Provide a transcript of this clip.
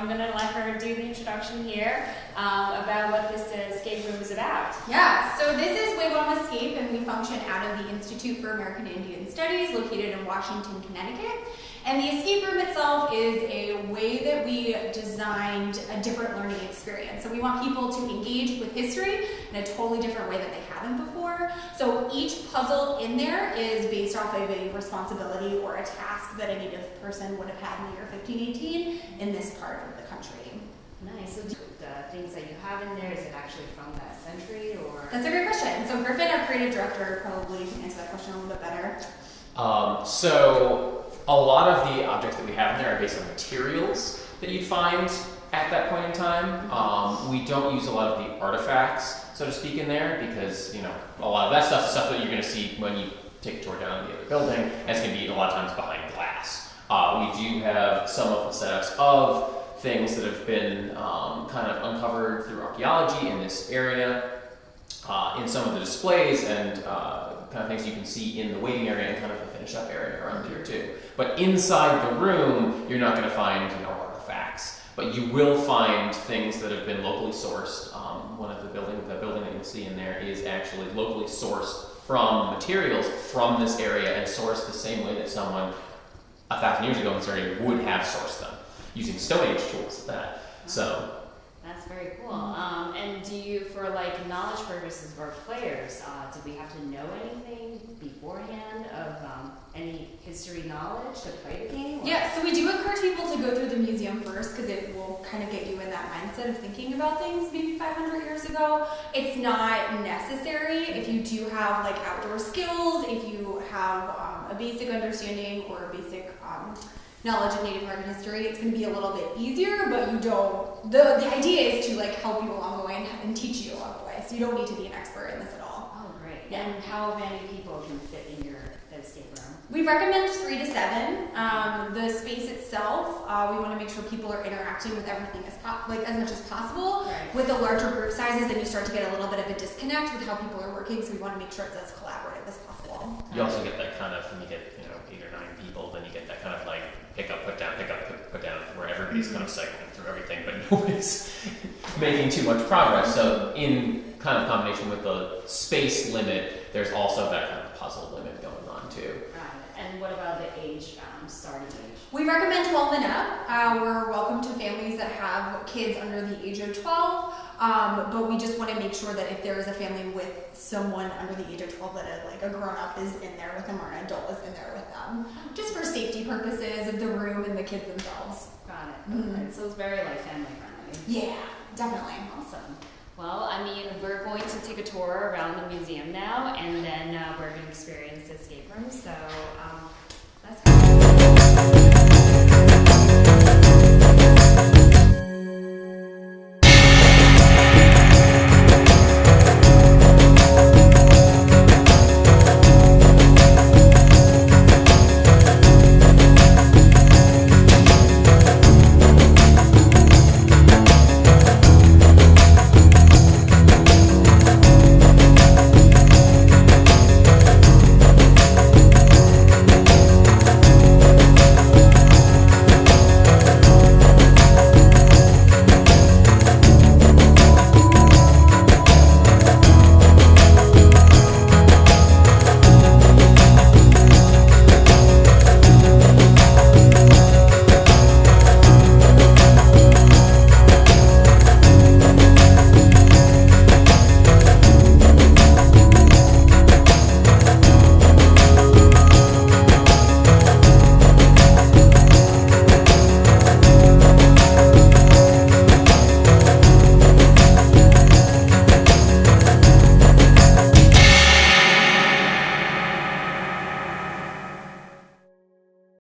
I'm going to let her do the introduction here about what this escape room is about. Yeah, so this is Wigwam Escape, and we function out of the Institute for American Indian Studies located in Washington, Connecticut. And the escape room itself is a way that we designed a different learning experience. So we want people to engage with history in a totally different way that they haven't before. So each puzzle in there is based off of a responsibility or a task that a Native person would have had in the year 1518 in this part of the country. Nice. So the things that you have in there, is it actually from that century, or? That's a great question. So Griffin, our creative director, probably can answer that question a little bit better. So a lot of the objects that we have in there are based on materials that you'd find at that point in time. We don't use a lot of the artifacts, so to speak, in there because, you know, a lot of that stuff is stuff that you're going to see when you take a tour down the other building, and it's going to be a lot of times behind glass. We do have some of the setups of things that have been kind of uncovered through archaeology in this area, in some of the displays and kind of things you can see in the waiting area and kind of the finish up area around here too. But inside the room, you're not going to find, you know, artifacts, but you will find things that have been locally sourced. One of the building that you'll see in there is actually locally sourced from materials from this area and sourced the same way that someone 1,000 years ago in this area would have sourced them, using Stone Age tools at that. So that's very cool. And do you, for like knowledge purposes for players, do we have to know anything beforehand of any history knowledge to play the game? Or? Yeah, so we do encourage people to go through the museum first because it will kind of get you in that mindset of thinking about things maybe 500 years ago. It's not necessary if you do have like outdoor skills, if you have a basic understanding or a basic knowledge of Native American history, it's going to be a little bit easier, but you don't, the idea is to like help you along the way and teach you along the way, so you don't need to be an expert in this at all. Oh, great. Yeah. And how many people can fit in your escape room? We recommend 3 to 7. The space itself, we want to make sure people are interacting with everything as much as possible. Right. With the larger group sizes, then you start to get a little bit of a disconnect with how people are working, so we want to make sure it's as collaborative as possible. you also get that kind of, when you get, you know, 8 or 9 people, then you get that kind of like pick up, put down, where everybody's kind of cycling through everything, but nobody's making too much progress. So in kind of combination with the space limit, there's also that kind of puzzle limit going on too. And what about the age, starting age? We recommend 12 and up. We're welcome to families that have kids under the age of 12, but we just want to make sure that if there is a family with someone under the age of 12, that a grown-up is in there with them or an adult is in there with them, just for safety purposes of the room and the kids themselves. Got it. Mm-hmm. So it's very like family friendly. Yeah, definitely. Awesome. Well, I mean, we're going to take a tour around the museum now, and then we're going to experience the escape room. So that's